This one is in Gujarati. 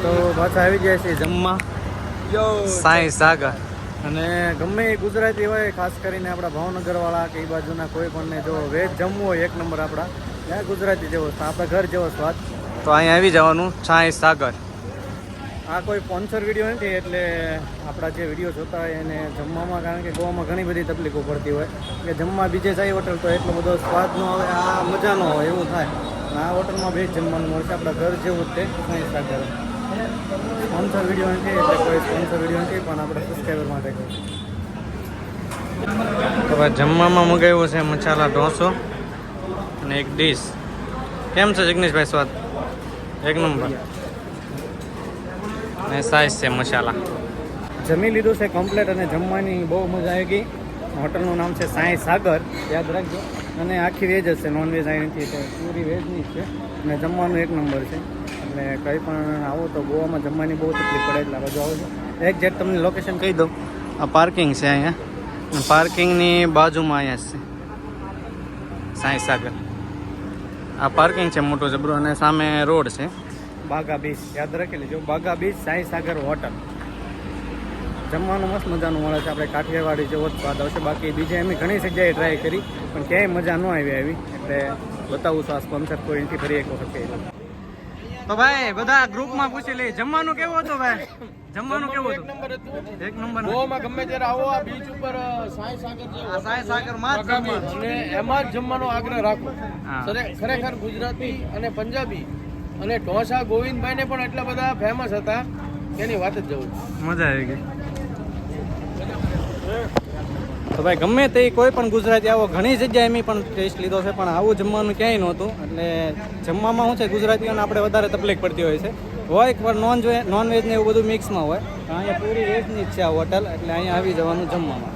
તો પાછા આવી ગયા છે જમવા સાંઈ સાગર. અને ગમે એ ગુજરાતી હોય, ખાસ કરીને આપણા ભાવનગરવાળા કે એ બાજુના કોઈ પણને જો વેજ જમવું હોય એક નંબર આપણા ત્યાં ગુજરાતી જેવો આપણા ઘર જેવો સ્વાદ, તો અહીંયા આવી જવાનું સાંઈ સાગર. આ કોઈ સ્પોન્સર વિડીયો નથી, એટલે આપણા જે વિડીયો જોતા હોય એને જમવામાં, કારણ કે ગોવામાં ઘણી બધી તકલીફો પડતી હોય કે જમવા બીજે જાય હોટલ તો એટલો બધો સ્વાદ ન આવે, આ મજા ન હોય એવું થાય. આ હોટલમાં બેજ જમવાનું મળશે, આપણા ઘર જેવું જ તે સાંઈ સાગર. સ્પોન્સર વિડીયો નથી એટલે કોઈ સ્પોન્સર વિડીયો નથી, પણ આપણે સબસ્ક્રાઈબર માટે કહું. તો હવે જમવામાં મગાવ્યો છે મસાલા ઢોસો અને એક ડીશ. કેમ છે જિગ્નેશભાઈ સ્વાદ? એક નંબર. અને સાઈઝ છે મસાલા. જમી લીધું છે કમ્પ્લેટ અને જમવાની બહુ મજા આવી ગઈ. હોટલનું નામ છે સાંઈ સાગર, યાદ રાખજો. અને આખી વેજ હશે, નોનવેજ આવી નથી, તો પૂરી વેજની જ છે. અને જમવાનું એક નંબર છે. એટલે કંઈ પણ આવો તો ગોવામાં જમવાની બહુ તકલીફ પડે, એટલે બાજુ આવો છો. એક જેટ તમને લોકેશન કહી દઉં. આ પાર્કિંગ છે અહીંયા, પાર્કિંગની બાજુમાં અહીંયા છે સાંઈ સાગર. આ પાર્કિંગ છે મોટો જબરો, અને સામે રોડ છે બાગા બીચ. યાદ રાખી લેજો, બાગા બીચ સાંઈ સાગર હોટલ. જમવાનું મસ્ત મજાનું મળે છે. આપણે કાઠિયાવાડી જેવો જ સ્વાદ આવશે. બાકી બીજે એમ ઘણી જગ્યાએ ટ્રાય કરી પણ ક્યાંય મજા ન આવી. એટલે બતાવું છું આ સ્પોન્સર કોઈ એથી ફરી એક વખત કહી દઉં. તો ભાઈ બધા ગ્રુપમાં પૂછી લઈએ, જમવાનું કેવું હતું ભાઈ? જમવાનું કેવું હતું? એક નંબર. ગોવામાં ગમે ત્યારે આવો, આ બીચ ઉપર સાંઈ સાગર જેવો સાંઈ સાગર માં જ અને એમાં જ જમવાનો આગ્રહ રાખો. ખરેખર ગુજરાતી અને પંજાબી અને ઢોસા ગોવિંદભાઈ ને પણ એટલા બધા ફેમસ હતા એની વાત જ જવું. મજા આવી ગઈ. તો ભાઈ ગમે તે કોઈ પણ ગુજરાતી આવો, ઘણી જગ્યાએ એમ પણ ટેસ્ટ લીધો છે, પણ આવું જમવાનું ક્યાંય નહોતું. એટલે જમવામાં શું છે, ગુજરાતીઓને આપણે વધારે તકલીફ પડતી હોય છે. હોય પણ નોનવેજ ને એવું બધું મિક્સમાં હોય. અહીંયા પૂરી વેજની જ છે આ હોટલ, એટલે અહીંયા આવી જવાનું જમવામાં.